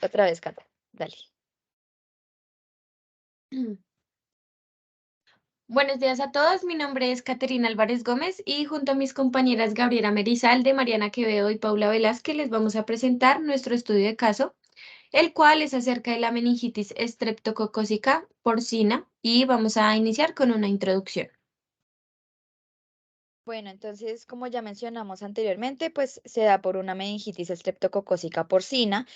otra vez, Cata. Dale. Buenos días a todos, mi nombre es Caterina Álvarez Gómez y junto a mis compañeras Gabriela Merizalde, Mariana Quevedo y Paula Velázquez les vamos a presentar nuestro estudio de caso, el cual es acerca de la meningitis estreptococócica porcina y vamos a iniciar con una introducción. Bueno, entonces, como ya mencionamos anteriormente, pues se da por una meningitis estreptococócica porcina,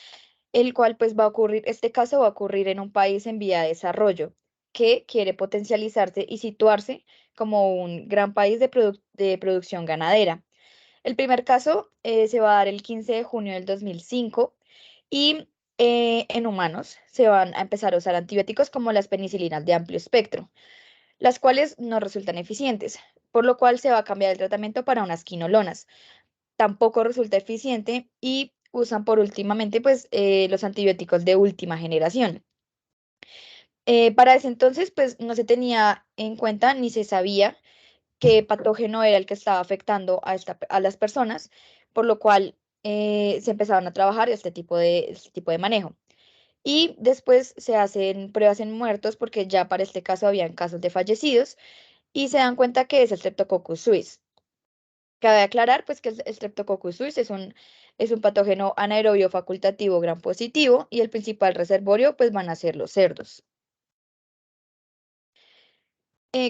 el cual pues va a ocurrir, este caso va a ocurrir en un país en vía de desarrollo que quiere potencializarse y situarse como un gran país de producción ganadera. El primer caso se va a dar el 15 de junio del 2005 y en humanos se van a empezar a usar antibióticos como las penicilinas de amplio espectro, las cuales no resultan eficientes, por lo cual se va a cambiar el tratamiento para unas quinolonas. Tampoco resulta eficiente y usan por últimamente pues los antibióticos de última generación. Para ese entonces pues no se tenía en cuenta ni se sabía qué patógeno era el que estaba afectando a las personas, por lo cual se empezaron a trabajar este tipo de manejo. Y después se hacen pruebas en muertos porque ya para este caso habían casos de fallecidos y se dan cuenta que es el Streptococcus suis. Cabe aclarar pues que el Streptococcus suis es un patógeno anaerobio facultativo gram positivo y el principal reservorio pues van a ser los cerdos.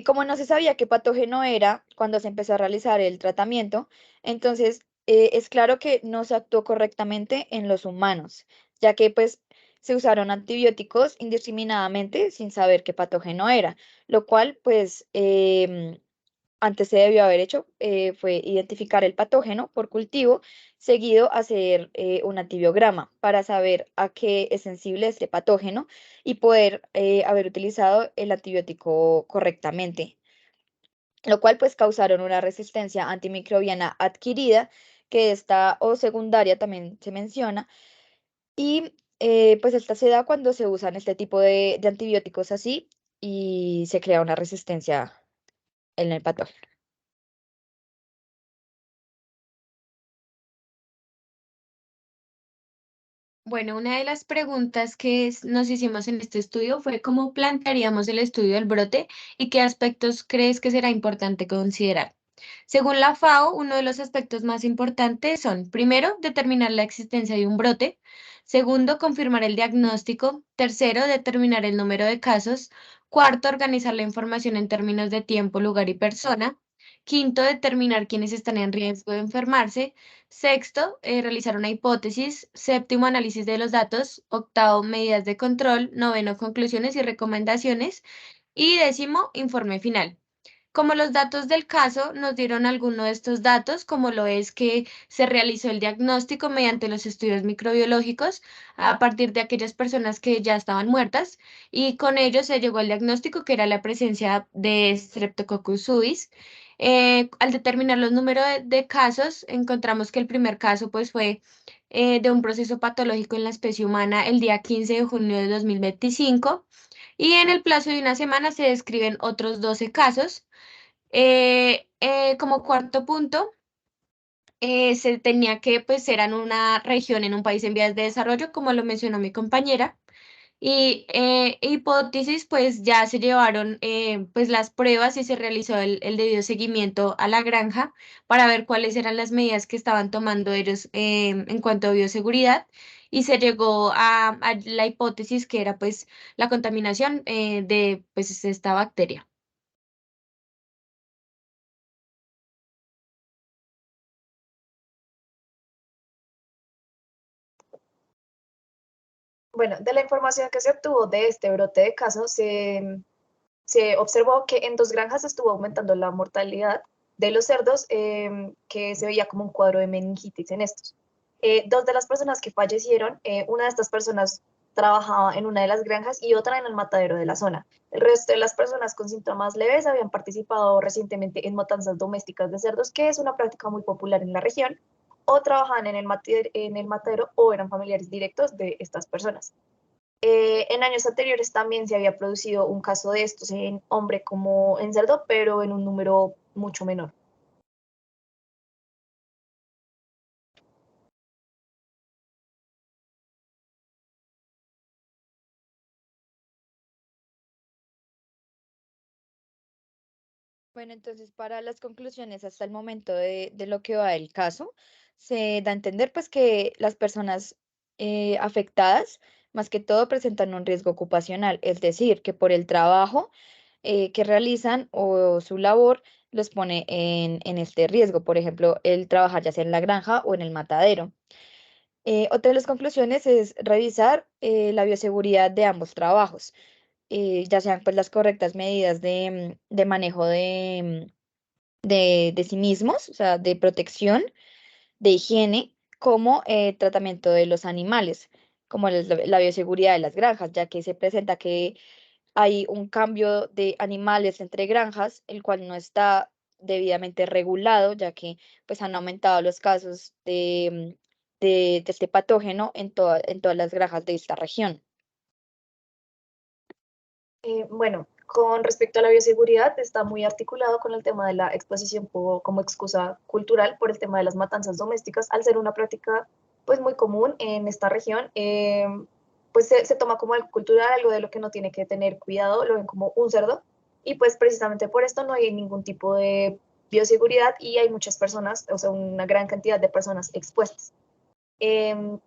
Como no se sabía qué patógeno era cuando se empezó a realizar el tratamiento, entonces es claro que no se actuó correctamente en los humanos, ya que pues se usaron antibióticos indiscriminadamente sin saber qué patógeno era, lo cual pues antes se debió haber hecho fue identificar el patógeno por cultivo, seguido hacer un antibiograma para saber a qué es sensible este patógeno y poder haber utilizado el antibiótico correctamente, lo cual pues causaron una resistencia antimicrobiana adquirida, que esta o secundaria también se menciona, y pues esta se da cuando se usan este tipo de antibióticos así y se crea una resistencia en el patógeno. Bueno, una de las preguntas que nos hicimos en este estudio fue cómo plantearíamos el estudio del brote y qué aspectos crees que será importante considerar. Según la FAO, uno de los aspectos más importantes son, primero, determinar la existencia de un brote; segundo, confirmar el diagnóstico; tercero, determinar el número de casos; cuarto, organizar la información en términos de tiempo, lugar y persona; quinto, determinar quiénes están en riesgo de enfermarse; sexto, realizar una hipótesis; séptimo, análisis de los datos; octavo, medidas de control; noveno, conclusiones y recomendaciones; y décimo, informe final. Como los datos del caso nos dieron alguno de estos datos, como lo es que se realizó el diagnóstico mediante los estudios microbiológicos a partir de aquellas personas que ya estaban muertas, y con ello se llegó al diagnóstico que era la presencia de Streptococcus suis. Al determinar los números de casos, encontramos que el primer caso pues fue de un proceso patológico en la especie humana el día 15 de junio de 2025, y en el plazo de una semana se describen otros 12 casos. Como cuarto punto, se tenía que, pues, era en una región, en un país en vías de desarrollo, como lo mencionó mi compañera. Y hipótesis, pues ya se llevaron pues las pruebas y se realizó el debido seguimiento a la granja para ver cuáles eran las medidas que estaban tomando ellos en cuanto a bioseguridad. Y se llegó a la hipótesis que era pues la contaminación de pues esta bacteria. Bueno, de la información que se obtuvo de este brote de casos, se observó que en dos granjas estuvo aumentando la mortalidad de los cerdos, que se veía como un cuadro de meningitis en estos. Dos de las personas que fallecieron, una de estas personas trabajaba en una de las granjas y otra en el matadero de la zona. El resto de las personas con síntomas leves habían participado recientemente en matanzas domésticas de cerdos, que es una práctica muy popular en la región, o trabajaban en el matadero o eran familiares directos de estas personas. En años anteriores también se había producido un caso de estos en hombre como en cerdo, pero en un número mucho menor. Bueno, entonces para las conclusiones hasta el momento de lo que va el caso, se da a entender pues que las personas afectadas más que todo presentan un riesgo ocupacional, es decir, que por el trabajo que realizan o su labor los pone en este riesgo, por ejemplo, el trabajar ya sea en la granja o en el matadero. Otra de las conclusiones es revisar la bioseguridad de ambos trabajos, ya sean pues las correctas medidas de manejo de sí mismos, o sea, de protección, de higiene, como tratamiento de los animales, como la bioseguridad de las granjas, ya que se presenta que hay un cambio de animales entre granjas, el cual no está debidamente regulado, ya que pues han aumentado los casos de este patógeno en todas las granjas de esta región. Bueno, con respecto a la bioseguridad, está muy articulado con el tema de la exposición como excusa cultural por el tema de las matanzas domésticas, al ser una práctica pues muy común en esta región, pues se toma como algo cultural, algo de lo que no tiene que tener cuidado, lo ven como un cerdo, y pues precisamente por esto no hay ningún tipo de bioseguridad y hay muchas personas, o sea, una gran cantidad de personas expuestas. Em,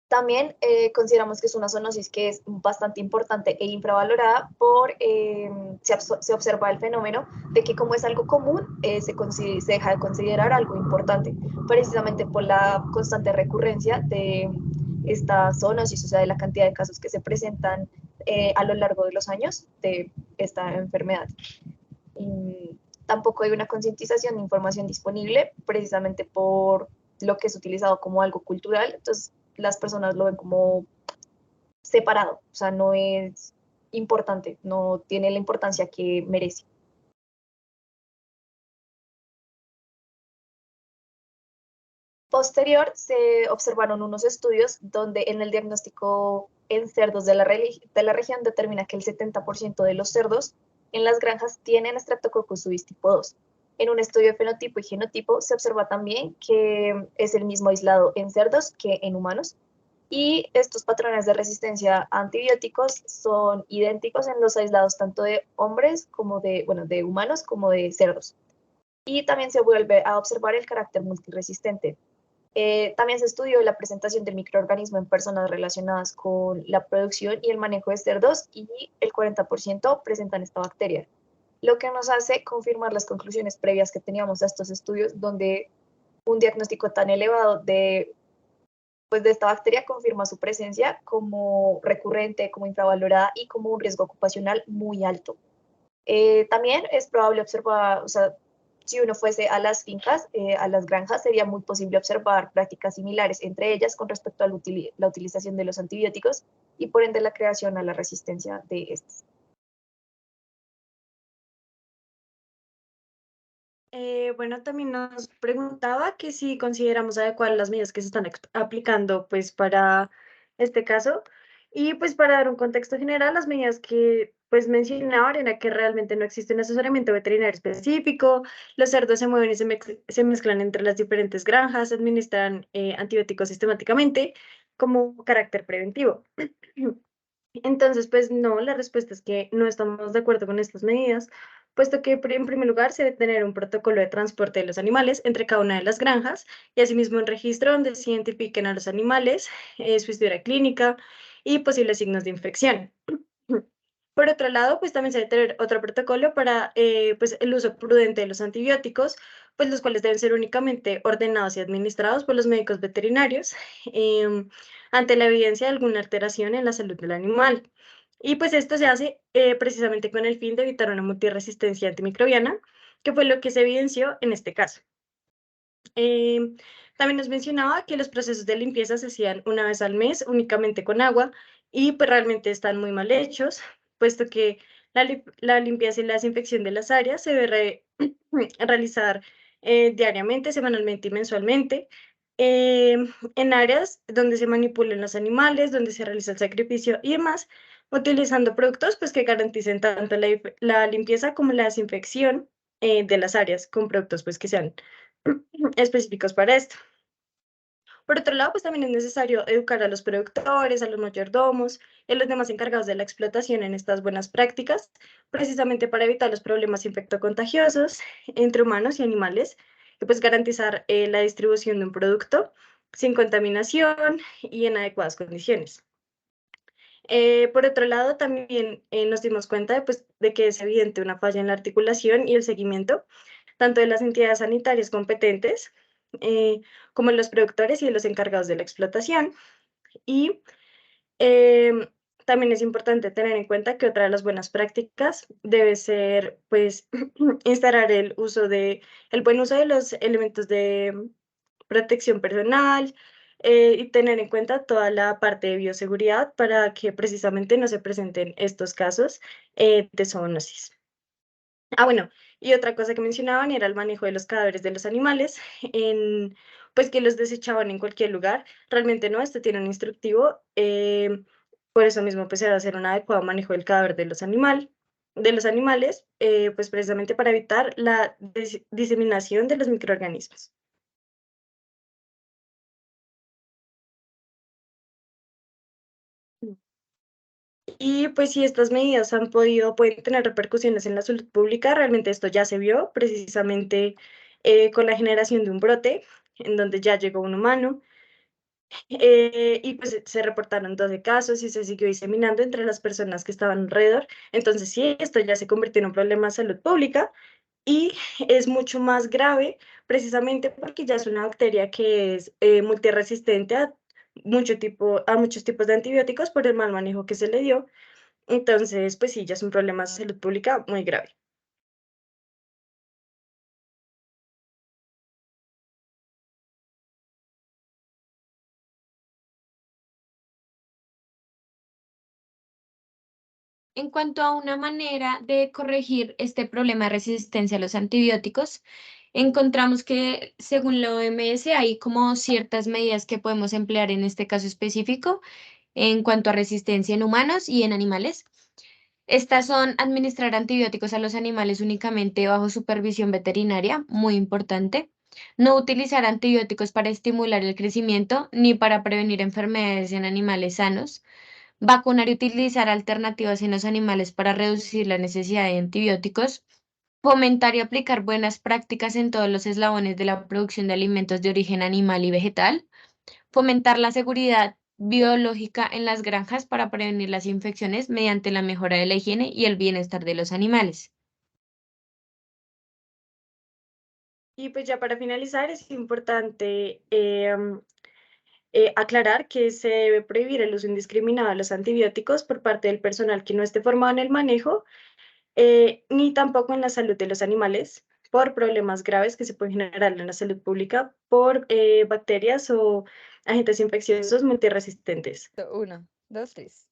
También consideramos que es una zoonosis que es bastante importante e infravalorada se observa el fenómeno de que como es algo común, se deja de considerar algo importante, precisamente por la constante recurrencia de esta zoonosis, o sea, de la cantidad de casos que se presentan a lo largo de los años de esta enfermedad. Y tampoco hay una concientización de información disponible, precisamente por lo que es utilizado como algo cultural, entonces las personas lo ven como separado, o sea, no es importante, no tiene la importancia que merece. Posterior, se observaron unos estudios donde en el diagnóstico en cerdos de la región determina que el 70% de los cerdos en las granjas tienen Streptococcus suis tipo 2. En un estudio de fenotipo y genotipo se observa también que es el mismo aislado en cerdos que en humanos, y estos patrones de resistencia a antibióticos son idénticos en los aislados tanto de hombres como de humanos como de cerdos. Y también se vuelve a observar el carácter multiresistente. También se estudió la presentación del microorganismo en personas relacionadas con la producción y el manejo de cerdos, y el 40% presentan esta bacteria, lo que nos hace confirmar las conclusiones previas que teníamos a estos estudios, donde un diagnóstico tan elevado de esta bacteria confirma su presencia como recurrente, como infravalorada y como un riesgo ocupacional muy alto. También es probable observar, o sea, si uno fuese a las fincas, a las granjas, sería muy posible observar prácticas similares entre ellas con respecto a la utilización de los antibióticos y por ende la creación a la resistencia de estos. Bueno, también nos preguntaba que si consideramos adecuadas las medidas que se están aplicando pues para este caso, y pues para dar un contexto general, las medidas que pues mencionaban era que realmente no existe un asesoramiento veterinario específico, los cerdos se mueven y se mezclan entre las diferentes granjas, se administran antibióticos sistemáticamente como carácter preventivo. Entonces, pues no, la respuesta es que no estamos de acuerdo con estas medidas, puesto que en primer lugar se debe tener un protocolo de transporte de los animales entre cada una de las granjas y asimismo un registro donde se identifiquen a los animales, su historia clínica y posibles signos de infección. Por otro lado, pues también se debe tener otro protocolo para pues, el uso prudente de los antibióticos, pues los cuales deben ser únicamente ordenados y administrados por los médicos veterinarios em, ante la evidencia de alguna alteración en la salud del animal. Y pues esto se hace precisamente con el fin de evitar una multiresistencia antimicrobiana, que fue lo que se evidenció en este caso. También nos mencionaba que los procesos de limpieza se hacían una vez al mes únicamente con agua y pues realmente están muy mal hechos, puesto que la limpieza y la desinfección de las áreas se debe realizar diariamente, semanalmente y mensualmente. En áreas donde se manipulan los animales, donde se realiza el sacrificio y demás, utilizando productos pues, que garanticen tanto la limpieza como la desinfección de las áreas con productos pues, que sean específicos para esto. Por otro lado, pues también es necesario educar a los productores, a los mayordomos y a los demás encargados de la explotación en estas buenas prácticas, precisamente para evitar los problemas infectocontagiosos entre humanos y animales, y pues garantizar la distribución de un producto sin contaminación y en adecuadas condiciones. Por otro lado, también nos dimos cuenta de, pues, de que es evidente una falla en la articulación y el seguimiento, tanto de las entidades sanitarias competentes, eh, como de los productores y de los encargados de la explotación. Y también es importante tener en cuenta que otra de las buenas prácticas debe ser, pues, instalar el buen uso de los elementos de protección personal, y tener en cuenta toda la parte de bioseguridad para que precisamente no se presenten estos casos de zoonosis. Ah, bueno, y otra cosa que mencionaban era el manejo de los cadáveres de los animales, pues que los desechaban en cualquier lugar. Realmente no, esto tiene un instructivo, por eso mismo pues se debe hacer un adecuado manejo del cadáver de los animales, pues precisamente para evitar la diseminación de los microorganismos. Y pues si estas medidas pueden tener repercusiones en la salud pública, realmente esto ya se vio precisamente con la generación de un brote, en donde ya llegó un humano, y pues se reportaron 12 casos y se siguió diseminando entre las personas que estaban alrededor. Entonces sí, esto ya se convirtió en un problema de salud pública y es mucho más grave precisamente porque ya es una bacteria que es multiresistente a muchos tipos de antibióticos por el mal manejo que se le dio. Entonces, pues sí, ya es un problema de salud pública muy grave. En cuanto a una manera de corregir este problema de resistencia a los antibióticos, encontramos que según la OMS hay como ciertas medidas que podemos emplear en este caso específico en cuanto a resistencia en humanos y en animales. Estas son administrar antibióticos a los animales únicamente bajo supervisión veterinaria, muy importante. No utilizar antibióticos para estimular el crecimiento ni para prevenir enfermedades en animales sanos. Vacunar y utilizar alternativas en los animales para reducir la necesidad de antibióticos. Fomentar y aplicar buenas prácticas en todos los eslabones de la producción de alimentos de origen animal y vegetal. Fomentar la seguridad biológica en las granjas para prevenir las infecciones mediante la mejora de la higiene y el bienestar de los animales. Y pues ya para finalizar, es importante aclarar que se debe prohibir el uso indiscriminado de los antibióticos por parte del personal que no esté formado en el manejo, ni tampoco en la salud de los animales, por problemas graves que se pueden generar en la salud pública por bacterias o agentes infecciosos multiresistentes. Uno, dos, tres.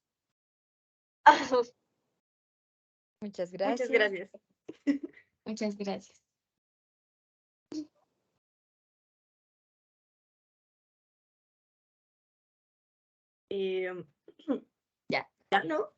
Muchas Muchas gracias. gracias. Muchas gracias. Eh, Ya. ya, ¿no?